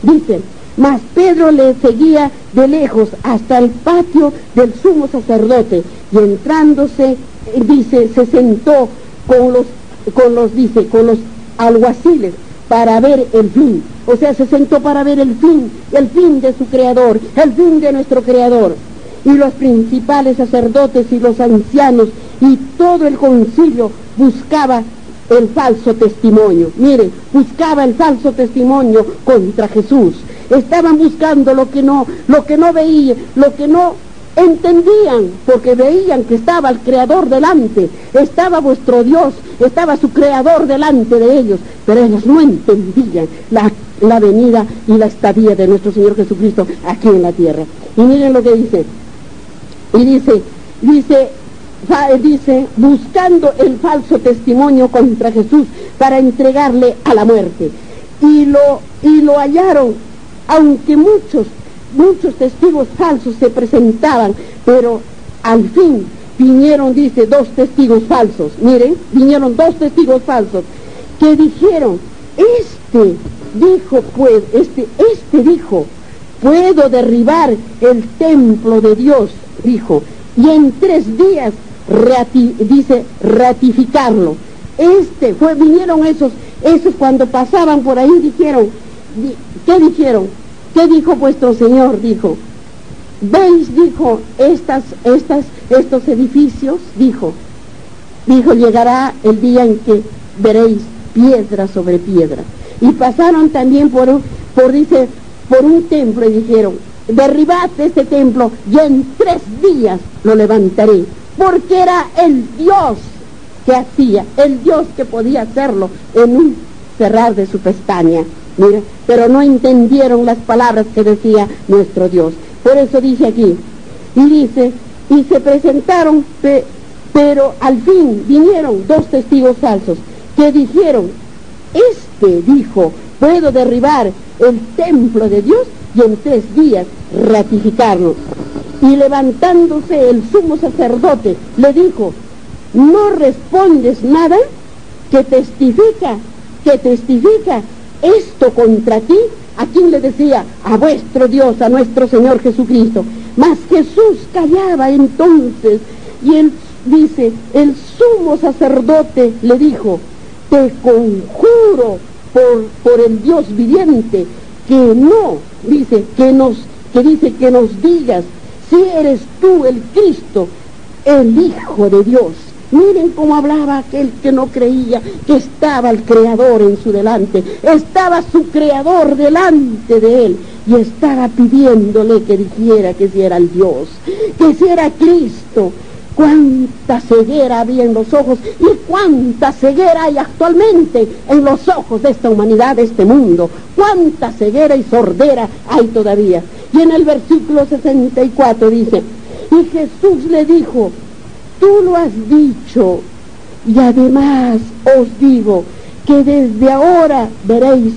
Dice, mas Pedro le seguía de lejos hasta el patio del sumo sacerdote, y entrándose, dice, se sentó con los alguaciles para ver el fin. O sea, se sentó para ver el fin de su Creador, el fin de nuestro Creador. Y los principales sacerdotes y los ancianos y todo el concilio buscaba el falso testimonio. Mire, buscaba el falso testimonio contra Jesús. Estaban buscando lo que no veían, lo que no entendían, porque veían que estaba el Creador delante, estaba vuestro Dios, estaba su Creador delante de ellos, pero ellos no entendían la venida y la estadía de nuestro Señor Jesucristo aquí en la tierra. Y miren lo que dice, y dice, buscando el falso testimonio contra Jesús para entregarle a la muerte, y lo hallaron, aunque muchos testigos falsos se presentaban, pero al fin vinieron, dice, 2 testigos falsos. Miren, vinieron 2 testigos falsos que dijeron, este dijo, puedo derribar el templo de Dios, dijo, y en 3 días ratificarlo. Vinieron esos cuando pasaban por ahí, dijeron, ¿qué dijeron? ¿Qué dijo vuestro Señor? Dijo, ¿veis? Dijo, estos edificios, dijo, llegará el día en que veréis piedra sobre piedra. Y pasaron también por un templo y dijeron, derribad este templo y en 3 días lo levantaré, porque era el Dios que hacía, el Dios que podía hacerlo en un cerrar de su pestaña. Mira, pero no entendieron las palabras que decía nuestro Dios. Por eso dice aquí, y dice, y se presentaron, pero al fin vinieron 2 testigos falsos que dijeron, dijo, puedo derribar el templo de Dios y en 3 días ratificarlo. Y levantándose el sumo sacerdote le dijo, ¿no respondes nada? ¿Que testifica esto contra ti? ¿A quién le decía? A vuestro Dios, a nuestro Señor Jesucristo. Mas Jesús callaba entonces, y él dice, el sumo sacerdote le dijo, te conjuro por el Dios viviente, que nos digas si eres tú el Cristo, el Hijo de Dios. Miren cómo hablaba aquel que no creía que estaba el Creador en su delante, estaba su Creador delante de él, y estaba pidiéndole que dijera que si era el Dios, que si era Cristo. Cuánta ceguera había en los ojos, y cuánta ceguera hay actualmente en los ojos de esta humanidad, de este mundo. Cuánta ceguera y sordera hay todavía. Y en el versículo 64 dice, y Jesús le dijo, tú lo has dicho, y además os digo que desde ahora veréis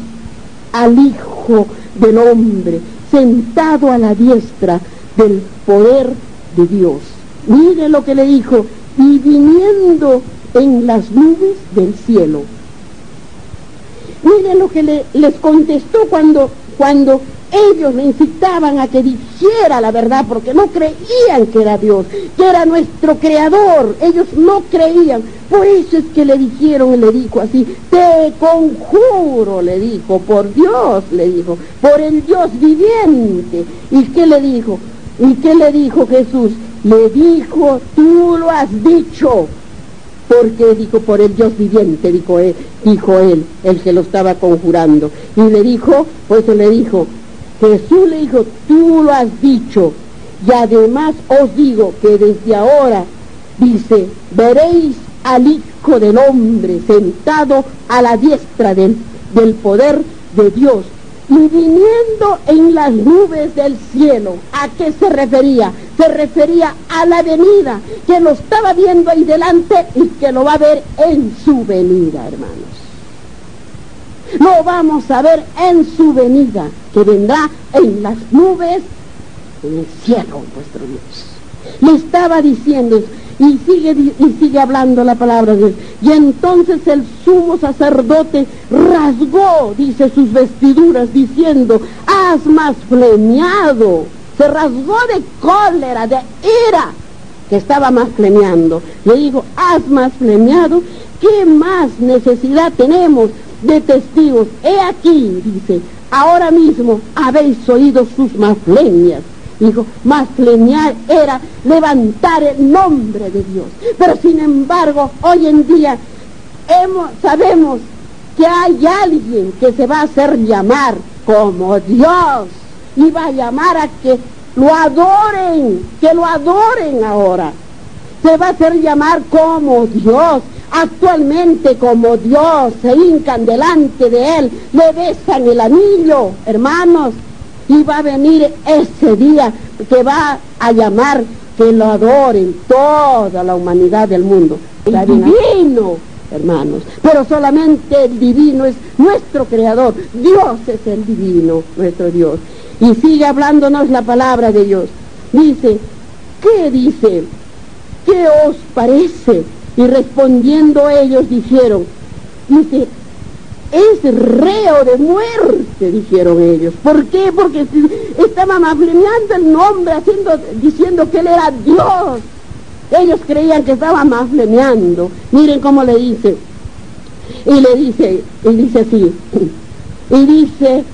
al Hijo del Hombre sentado a la diestra del poder de Dios. Mire lo que le dijo, y viniendo en las nubes del cielo. Mire lo que les contestó cuando ellos le incitaban a que dijera la verdad, porque no creían que era Dios, que era nuestro Creador. Ellos no creían. Por eso es que le dijeron, y le dijo así, te conjuro, le dijo, por Dios, le dijo, por el Dios viviente. ¿Y qué le dijo? ¿Y qué le dijo Jesús? Le dijo, tú lo has dicho. Porque dijo, por el Dios viviente, dijo él, el que lo estaba conjurando. Y le dijo, pues le dijo, Jesús le dijo, tú lo has dicho. Y además os digo que desde ahora, dice, veréis al Hijo del Hombre sentado a la diestra del poder de Dios, y viniendo en las nubes del cielo. ¿A qué se refería? Se refería a la venida, que lo estaba viendo ahí delante y que lo va a ver en su venida, hermanos. Lo vamos a ver en su venida, que vendrá en las nubes, en el cielo, vuestro Dios. Le estaba diciendo, Y sigue hablando la palabra de Dios. Y entonces el sumo sacerdote rasgó, dice, sus vestiduras, diciendo: has blasfemiado. Se rasgó de cólera, de ira, que estaba blasfemiando. Le digo: has blasfemiado. ¿Qué más necesidad tenemos de testigos? He aquí, dice, ahora mismo habéis oído sus blasfemias. Dijo, blasfemiar era levantar el nombre de Dios. Pero sin embargo, hoy en día sabemos que hay alguien que se va a hacer llamar como Dios y va a llamar a que lo adoren ahora. Se va a hacer llamar como Dios. Actualmente como Dios, se hincan delante de Él, le besan el anillo, hermanos. Y va a venir ese día que va a llamar que lo adoren toda la humanidad del mundo. El divino, hermanos, pero solamente el divino es nuestro creador. Dios es el divino, nuestro Dios. Y sigue hablándonos la palabra de Dios. Dice, ¿qué dice? ¿Qué os parece? Y respondiendo ellos dijeron, dice, es reo de muerte, dijeron ellos. ¿Por qué? Porque estaban blasfemiando el nombre, diciendo que Él era Dios. Ellos creían que estaban blasfemiando. Miren cómo le dice. Y dice así. Y dice,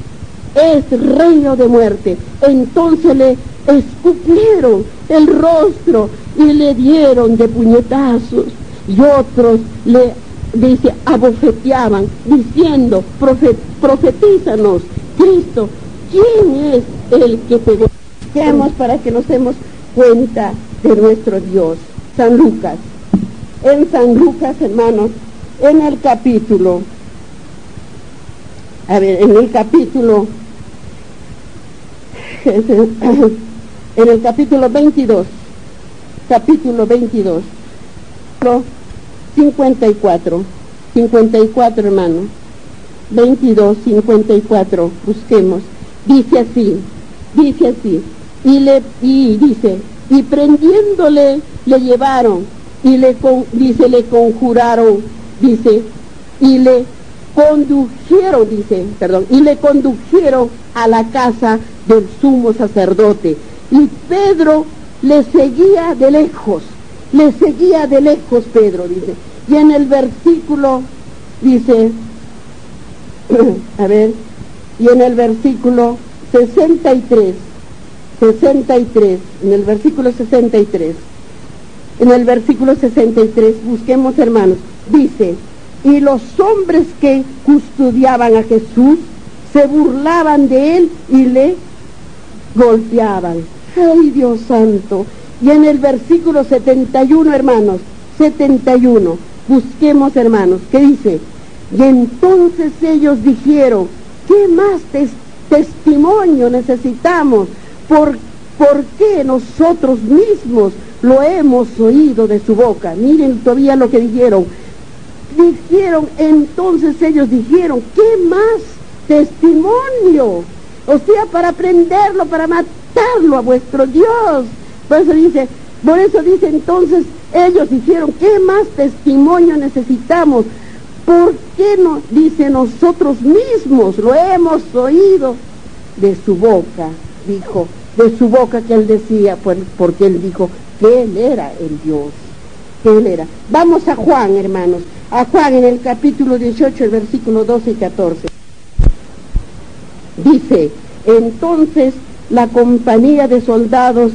es reo de muerte. Entonces le escupieron el rostro y le dieron de puñetazos. Y otros le abofeteaban, diciendo, profetízanos, Cristo, ¿quién es el que pegó? Busquemos para que nos demos cuenta de nuestro Dios. San Lucas. En San Lucas, hermanos, en el capítulo 22, capítulo 22, 54, hermano, 22, 54, busquemos, dice así, y prendiéndole, le llevaron, y le conjuraron, y le condujeron a la casa del sumo sacerdote, y Pedro le seguía de lejos, Pedro, dice, y en el versículo, dice, y en el versículo 63, en el versículo 63, busquemos, hermanos, dice, y los hombres que custodiaban a Jesús se burlaban de él y le golpeaban. ¡Ay, Dios santo! Y en el versículo 71, hermanos, 71, busquemos, hermanos, ¿qué dice? Y entonces ellos dijeron, ¿qué más testimonio necesitamos? ¿Por qué nosotros mismos lo hemos oído de su boca? Miren todavía lo que dijeron. Entonces ellos dijeron, ¿qué más testimonio? O sea, para prenderlo, para matarlo a vuestro Dios. Por eso dice, entonces ellos dijeron, ¿qué más testimonio necesitamos? ¿Por qué no? Dice, nosotros mismos lo hemos oído de su boca, dijo, de su boca que él decía, porque él dijo que él era el Dios, que él era. Vamos a Juan, hermanos, a Juan en el capítulo 18, el versículo 12 y 14. Dice, entonces la compañía de soldados,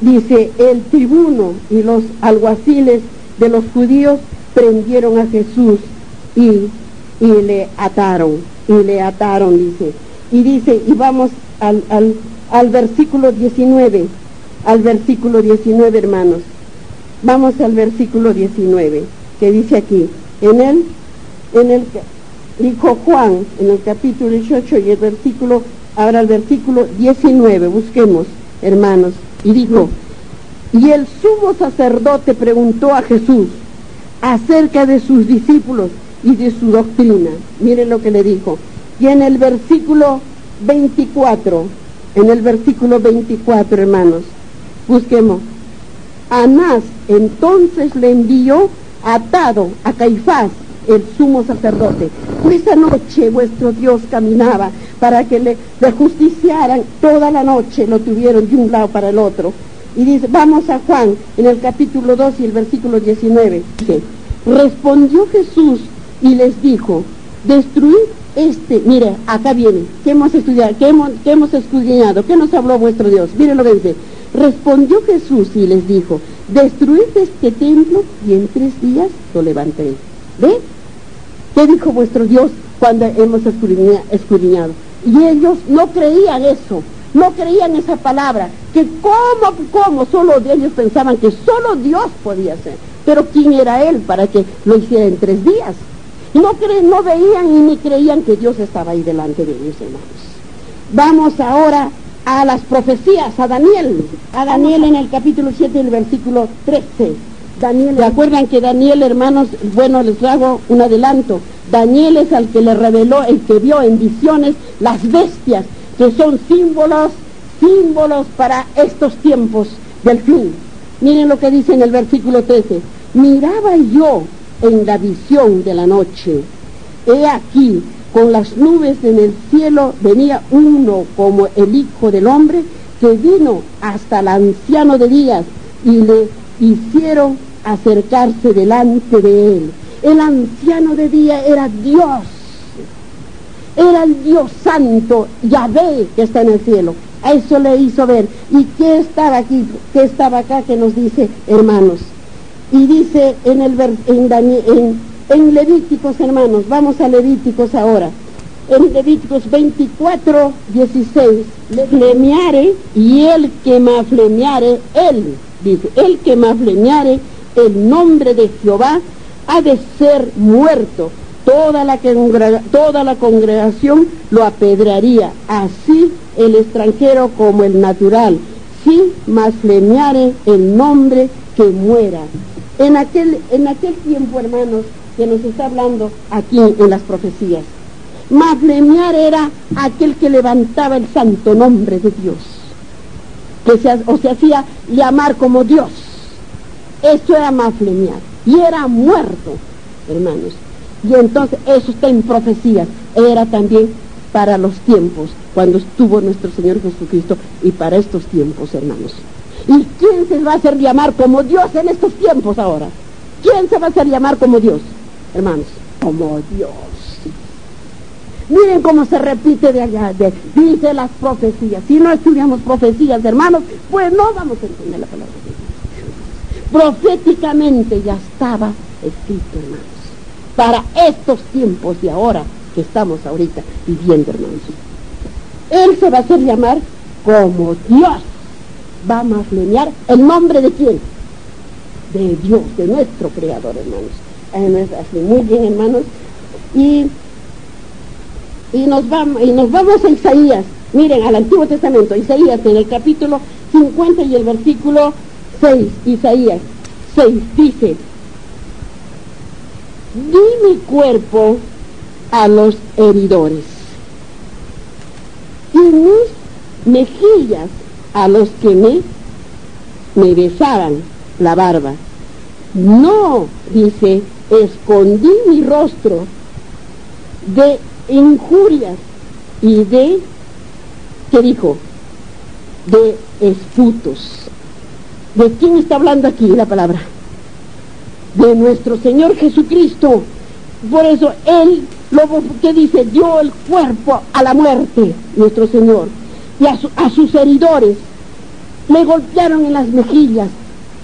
dice, el tribuno y los alguaciles de los judíos prendieron a Jesús y le ataron, dice. Y dice, y vamos al versículo 19, hermanos. Vamos al versículo 19, que dice aquí, dijo Juan, en el capítulo 18 y el versículo 19, busquemos, hermanos, y dijo, y el sumo sacerdote preguntó a Jesús acerca de sus discípulos y de su doctrina. Miren lo que le dijo. Y en el versículo 24, hermanos, busquemos, Anás entonces le envió atado a Caifás, el sumo sacerdote. Esa noche vuestro Dios caminaba para que le justiciaran. Toda la noche lo tuvieron de un lado para el otro. Y dice, vamos a Juan, en el capítulo 2 y el versículo 19. Dice, respondió Jesús y les dijo, destruid mire, acá viene, ¿qué hemos estudiado? ¿Qué hemos escudriñado? ¿Qué nos habló vuestro Dios? Miren lo que dice. Respondió Jesús y les dijo, destruid este templo y en 3 días lo levantaré. ¿Ve? ¿Qué dijo vuestro Dios cuando hemos escudriñado? Y ellos no creían eso, no creían esa palabra, que cómo, solo ellos pensaban que solo Dios podía hacer. Pero ¿quién era Él para que lo hiciera en 3 días? No veían y ni creían que Dios estaba ahí delante de ellos, hermanos. Vamos ahora a las profecías, a Daniel en el capítulo 7, el versículo 13. Daniel, ¿se acuerdan que Daniel, hermanos? Bueno, les hago un adelanto. Daniel es al que le reveló, el que vio en visiones las bestias, que son símbolos para estos tiempos del fin. Miren lo que dice en el versículo 13. Miraba yo en la visión de la noche, he aquí, con las nubes en el cielo venía uno como el Hijo del Hombre, que vino hasta el anciano de días y le hicieron acercarse delante de él. El anciano de días era Dios, era el Dios santo, Yahvé, que está en el cielo. A eso le hizo ver. ¿Y qué estaba aquí? ¿Qué estaba acá? Que nos dice, hermanos. Y dice en Levíticos, hermanos, vamos a Levíticos ahora. En Levíticos 24, 16, flemeare, y el que maflemeare, él, dice, el que maflemeare el nombre de Jehová ha de ser muerto. Toda la congregación lo apedrearía, así el extranjero como el natural. Si maflemeare el nombre, que muera. En aquel tiempo, hermanos, que nos está hablando aquí en las profecías, maflemear era aquel que levantaba el santo nombre de Dios, se hacía llamar como Dios. Eso era maflemear, y era muerto, hermanos. Y entonces eso está en profecías. Era también para los tiempos cuando estuvo nuestro Señor Jesucristo, y para estos tiempos, hermanos. ¿Y quién se va a hacer llamar como Dios en estos tiempos ahora? ¿Quién se va a hacer llamar como Dios, hermanos? Como Dios. Miren cómo se repite de allá, dice las profecías. Si no estudiamos profecías, hermanos, pues no vamos a entender la palabra de Dios. Proféticamente ya estaba escrito, hermanos, para estos tiempos de ahora que estamos ahorita viviendo, hermanos. Él se va a hacer llamar como Dios. Va a maflemear el nombre de quién? De Dios, de nuestro Creador, hermanos. Así, muy bien, hermanos. Y nos vamos a Isaías. Miren, al Antiguo Testamento, Isaías en el capítulo 50 y el versículo 6. Isaías 6 dice: di mi cuerpo a los heridores y mis mejillas a los que me besaban la barba. No, dice, escondí mi rostro de injurias y de, ¿qué dijo? De esputos. ¿De quién está hablando aquí la palabra? De nuestro Señor Jesucristo. Por eso Él, ¿qué dice? Dio el cuerpo a la muerte, nuestro Señor. Y a sus heridores le golpearon en las mejillas,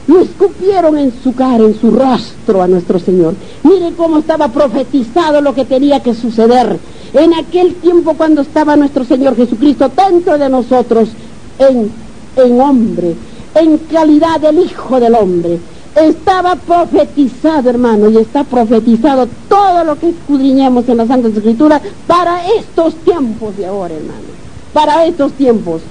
lo escupieron en su cara, en su rostro a nuestro Señor. Mire cómo estaba profetizado lo que tenía que suceder en aquel tiempo cuando estaba nuestro Señor Jesucristo dentro de nosotros en hombre, en calidad del Hijo del Hombre. Estaba profetizado, hermano, y está profetizado todo lo que escudriñamos en las Santas Escrituras para estos tiempos de ahora, hermano. Para estos tiempos.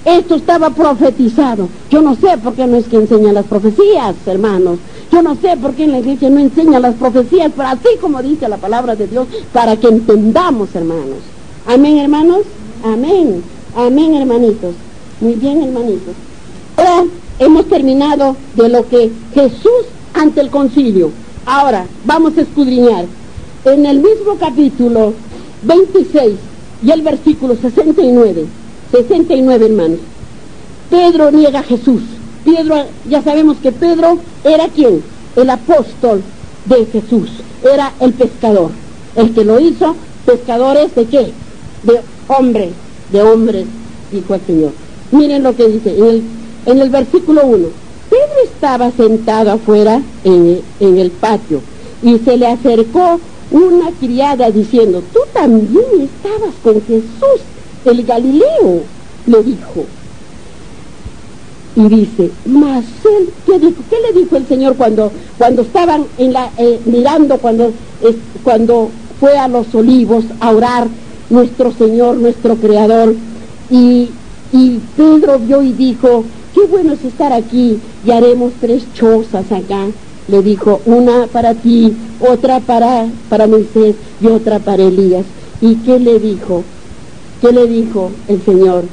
Esto estaba profetizado. Yo no sé por qué no es que enseñan las profecías, hermanos. Yo no sé por qué en la iglesia no enseñan las profecías, pero así como dice la palabra de Dios, para que entendamos, hermanos. Amén, hermanos. Amén. Amén, hermanitos. Muy bien, hermanitos. Ahora hemos terminado de lo que Jesús ante el concilio. Ahora vamos a escudriñar en el mismo capítulo 26 y el versículo 69, hermanos. Pedro niega a Jesús. Pedro, ya sabemos que Pedro era ¿quién? El apóstol de Jesús, era el pescador, el que lo hizo. Pescadores de ¿qué? De hombres, dijo el Señor. Miren lo que dice en el versículo 1. Pedro estaba sentado afuera en el patio y se le acercó una criada diciendo: tú también estabas con Jesús el Galileo, le dijo. Y dice, mas él, ¿qué dijo? ¿Qué le dijo el Señor cuando estaban mirando, cuando fue a los Olivos a orar nuestro Señor, nuestro Creador? Y Pedro vio y dijo: qué bueno es estar aquí, y haremos 3 chozas acá. Le dijo: una para ti, otra para Moisés y otra para Elías. ¿Y qué le dijo? ¿Qué le dijo el Señor?